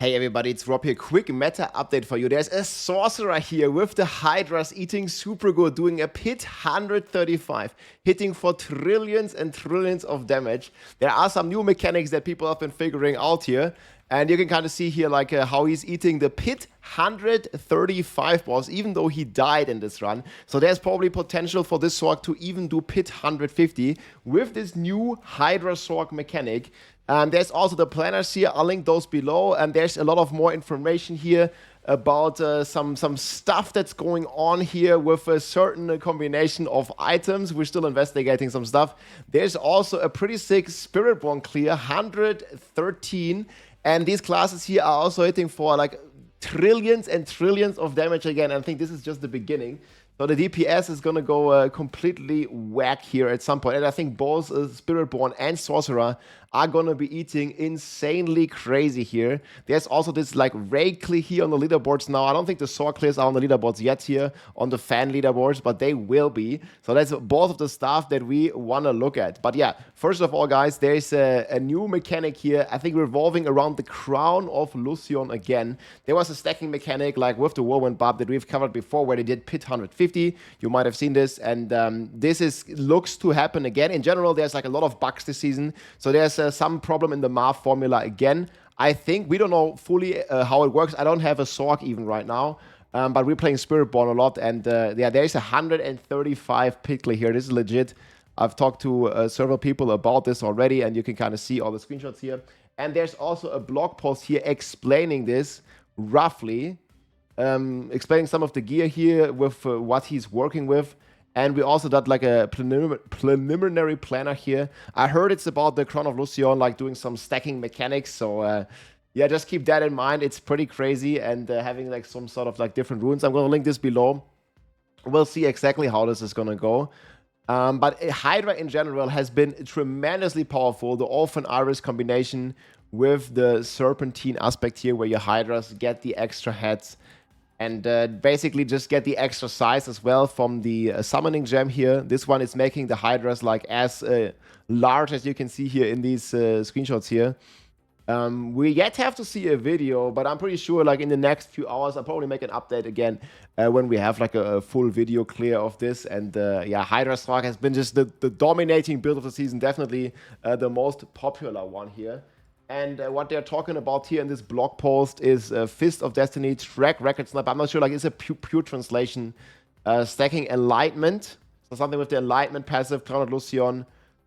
Hey everybody, it's Rob here. Quick meta update for you. There's a sorcerer here with the Hydras eating super good, doing a pit 135, hitting for trillions and trillions of damage. There are some new mechanics that people have been figuring out here. And you can kind of see here like how he's eating the pit 135 boss, even though he died in this run. So there's probably potential for this Sorc to even do pit 150 with this new Hydra Sorc mechanic. There's also the planners here. I'll link those below. And there's a lot of more information here about some stuff that's going on here with a certain combination of items. We're still investigating some stuff. There's also a pretty sick Spiritborn clear, 113. And these classes here are also hitting for like trillions and trillions of damage again. I think this is just the beginning. So the DPS is going to go completely whack here at some point. And I think both Spiritborn and Sorcerer are going to be eating insanely crazy here. There's also this like Rake Clear here on the leaderboards now. I don't think the Sorc clears are on the leaderboards yet here on the fan leaderboards, but they will be. So that's both of the stuff that we want to look at. But yeah, first of all, guys, there's a new mechanic here. I think revolving around the crown of Lucion again. There was a stacking mechanic like with the Whirlwind buff that we've covered before where they did pit 150. You might have seen this, and this looks to happen again. In general, there's like a lot of bugs this season, so there's some problem in the math formula again. I think we don't know fully how it works. I don't have a Sorc even right now, but we're playing Spiritborn a lot, and yeah, there's 135 Pickler here. This is legit. I've talked to several people about this already, and you can kind of see all the screenshots here. And there's also a blog post here explaining this roughly. Explaining some of the gear here with what he's working with. And we also got like a preliminary planner here. I heard it's about the Crown of Lucion, like doing some stacking mechanics. So yeah, just keep that in mind. It's pretty crazy and having like some sort of like different runes. I'm going to link this below. We'll see exactly how this is going to go. But Hydra in general has been tremendously powerful. The Orphan Iris combination with the Serpentine aspect here where your Hydras get the extra heads. And basically just get the extra size as well from the summoning gem here. This one is making the Hydras like as large as you can see here in these screenshots here. We yet have to see a video, but I'm pretty sure like in the next few hours, I'll probably make an update again when we have like a full video clear of this. And yeah, Hydra Sorc has been just the dominating build of the season. Definitely the most popular one here. And what they're talking about here in this blog post is Fist of Destiny, Track Record Sniper. I'm not sure, like, it's a pure translation. Stacking Enlightenment. So something with the Enlightenment passive, Crown of Lucion,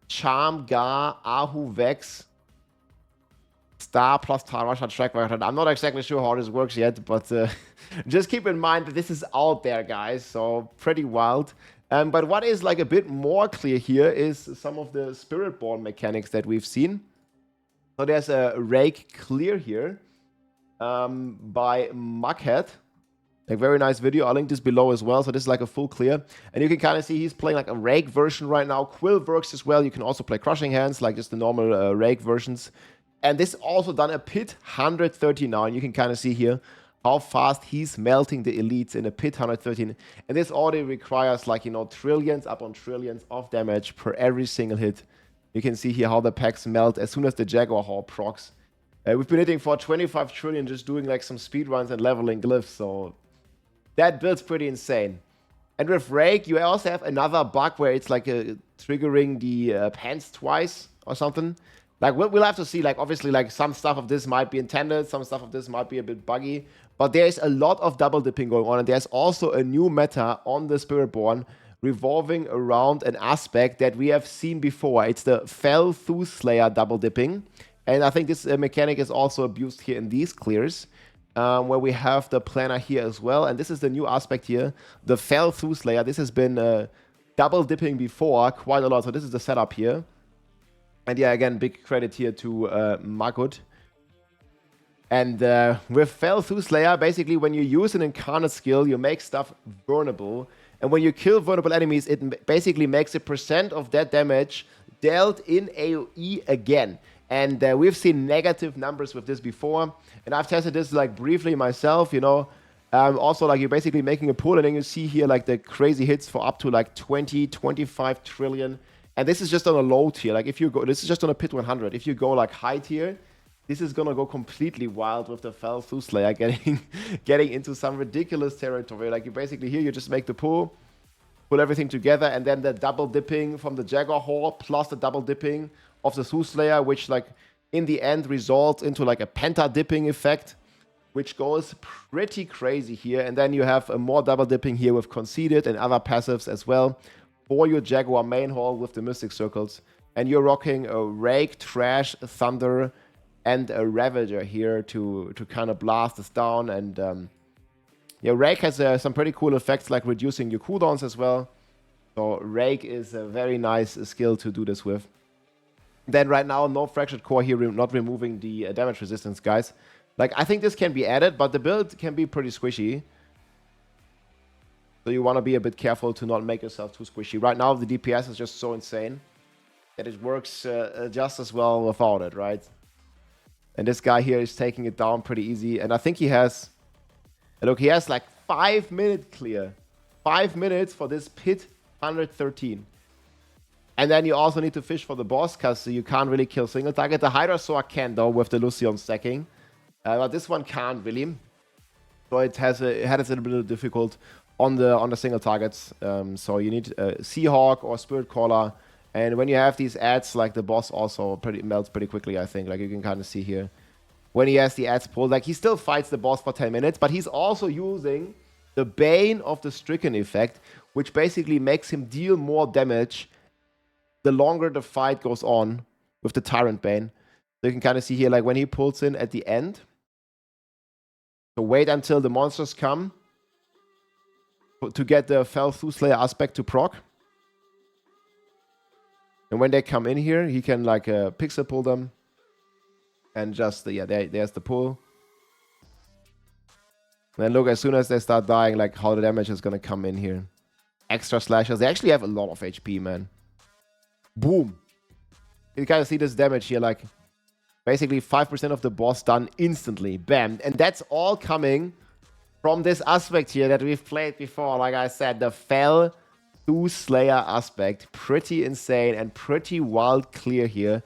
Charm, Gar, Ahu, Vex, Star plus Tarasha, Track Record. I'm not exactly sure how this works yet, but just keep in mind that this is out there, guys. So pretty wild. But what is like a bit more clear here is some of the Spiritborn mechanics that we've seen. So there's a Rake Clear here by Muckhead. A very nice video. I'll link this below as well. So this is like a full clear. And you can kind of see he's playing like a Rake version right now. Quill works as well. You can also play Crushing Hands, like just the normal Rake versions. And this also done a pit 139. You can kind of see here how fast he's melting the elites in a pit 113. And this already requires like, you know, trillions upon trillions of damage per every single hit. You can see here how the packs melt as soon as the Jaguar Hall procs. We've been hitting for 25 trillion just doing like some speedruns and leveling glyphs, so that build's pretty insane. And with Rake, you also have another bug where it's like triggering the pants twice or something. Like we'll have to see, like obviously like some stuff of this might be intended, some stuff of this might be a bit buggy, but there's a lot of double dipping going on, and there's also a new meta on the Spiritborn revolving around an aspect that we have seen before. It's the Fell Thooth Slayer double dipping. And I think this mechanic is also abused here in these clears, where we have the planner here as well. And this is the new aspect here, the Fell Thooth Slayer. This has been double dipping before quite a lot. So this is the setup here. And yeah, again, big credit here to Magud. And with Fell Thooth Slayer, basically when you use an incarnate skill, you make stuff vulnerable. And when you kill vulnerable enemies, it basically makes a % of that damage dealt in AoE again. And we've seen negative numbers with this before. And I've tested this like briefly myself, you know. Also, like you're basically making a pool, and then you see here like the crazy hits for up to like 20, 25 trillion. And this is just on a low tier. Like if you go, this is just on a pit 100. If you go like high tier, this is gonna go completely wild with the Fell Slayer getting into some ridiculous territory. Like you basically here, you just make the pull everything together, and then the double dipping from the Jaguar Hall plus the double dipping of the Slayer, which like in the end results into like a penta dipping effect, which goes pretty crazy here. And then you have a more double dipping here with Conceded and other passives as well for your Jaguar main hall with the Mystic Circles. And you're rocking a Rake, Trash, Thunder, and a Ravager here to kind of blast us down. And yeah, Rake has some pretty cool effects like reducing your cooldowns as well. So Rake is a very nice skill to do this with. Then right now, no Fractured Core here, not removing the damage resistance, guys. Like, I think this can be added, but the build can be pretty squishy. So you want to be a bit careful to not make yourself too squishy. Right now, the DPS is just so insane that it works just as well without it, right? And this guy here is taking it down pretty easy. And I think he has... Look, he has like 5-minute clear. 5 minutes for this pit 113. And then you also need to fish for the boss, because you can't really kill single target. The Hydra Sword can, though, with the Lucion stacking. But this one can't really. So it had it a little bit difficult on the single targets. So you need Seahawk or Spirit Caller. And when you have these ads, like the boss also melts pretty quickly, I think. Like you can kind of see here. When he has the ads pulled, like he still fights the boss for 10 minutes, but he's also using the Bane of the Stricken effect, which basically makes him deal more damage the longer the fight goes on with the Tyrant Bane. So you can kind of see here, like when he pulls in at the end. So wait until the monsters come to get the Fell Slayer aspect to proc. And when they come in here, he can like pixel pull them. And just, yeah, there's the pull. And then look, as soon as they start dying, like how the damage is going to come in here. Extra slashers. They actually have a lot of HP, man. Boom. You kind of see this damage here, like basically 5% of the boss done instantly. Bam. And that's all coming from this aspect here that we've played before. Like I said, the Fell Slayer aspect. Pretty insane and pretty wild clear here.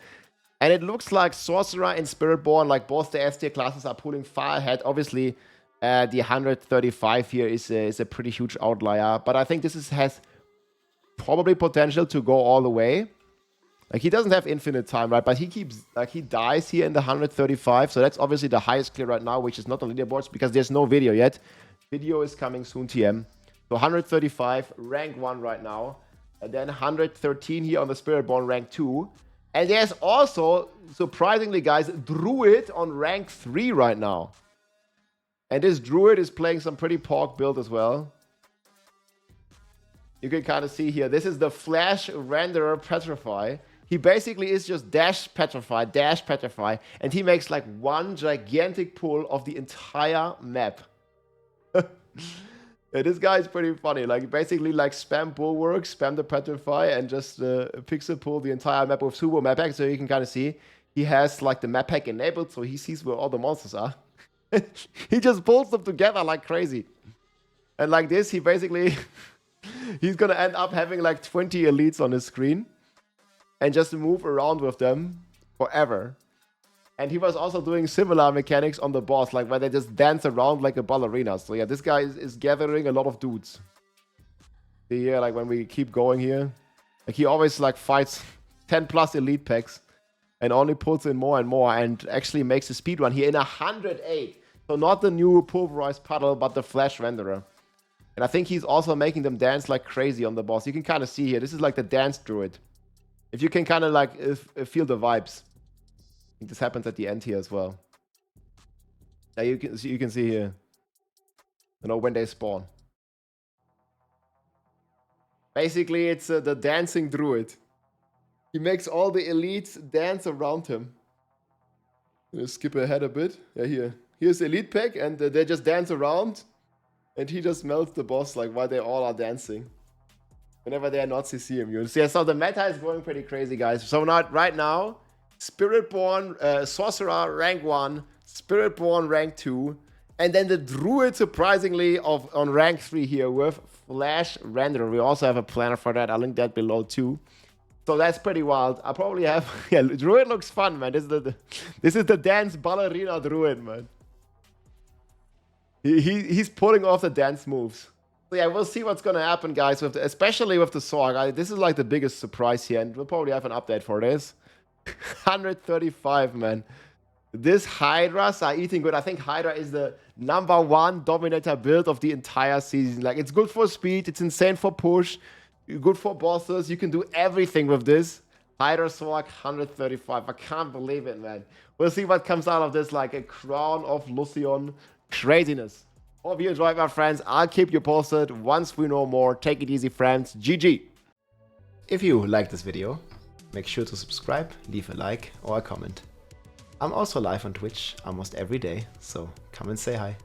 And it looks like Sorcerer and Spiritborn, like both the S tier classes, are pulling far ahead. Obviously, the 135 here is a pretty huge outlier. But I think this has probably potential to go all the way. Like, he doesn't have infinite time, right? But he dies here in the 135. So that's obviously the highest clear right now, which is not on leaderboards because there's no video yet. Video is coming soon, TM. So 135, rank 1 right now. And then 113 here on the Spiritborn, rank 2. And there's also, surprisingly, guys, Druid on rank 3 right now. And this Druid is playing some pretty pork build as well. You can kind of see here, this is the Flash Renderer Petrify. He basically is just dash petrify, and he makes like one gigantic pull of the entire map. Yeah, this guy is pretty funny. Like, basically, like, spam Bulwark, spam the Petrify, and just pixel pull the entire map with Subo map pack. So you can kind of see he has, like, the map pack enabled, so he sees where all the monsters are. He just pulls them together like crazy. And like this, he basically... he's gonna end up having, like, 20 elites on his screen. And just move around with them forever. And he was also doing similar mechanics on the boss, like where they just dance around like a ballerina. So yeah, this guy is gathering a lot of dudes. See here, like when we keep going here, like he always like fights 10 plus elite packs and only pulls in more and more and actually makes a speed run here in 108. So not the new pulverized puddle, but the Flash Renderer. And I think he's also making them dance like crazy on the boss. You can kind of see here, this is like the dance druid. If you can kind of like feel the vibes. I think this happens at the end here as well. Yeah, you can see here. You know, when they spawn. Basically, it's the dancing druid. He makes all the elites dance around him. Let's skip ahead a bit. Yeah, here. Here's elite pack, and they just dance around. And he just melts the boss, like, while they all are dancing. Whenever they are not CC immune. So, yeah, so the meta is going pretty crazy, guys. So right now... Spiritborn, Sorcerer, rank 1, Spiritborn, rank 2, and then the Druid, surprisingly, on rank 3 here with Flash Renderer. We also have a planner for that. I'll link that below too. So that's pretty wild. I probably have... Yeah, Druid looks fun, man. This is the dance ballerina Druid, man. He's pulling off the dance moves. So yeah, we'll see what's gonna happen, guys, especially with the Sorg. This is like the biggest surprise here, and we'll probably have an update for this. 135, man. This Hydras are eating good. I think Hydra is the #1 Dominator build of the entire season. Like, it's good for speed, it's insane for push, good for bosses. You can do everything with this. Hydra Sorg, 135. I can't believe it, man. We'll see what comes out of this, like a crown of Lucion craziness. Hope you enjoyed, my friends. I'll keep you posted once we know more. Take it easy, friends. GG. If you like this video, make sure to subscribe, leave a like or a comment. I'm also live on Twitch almost every day, so come and say hi.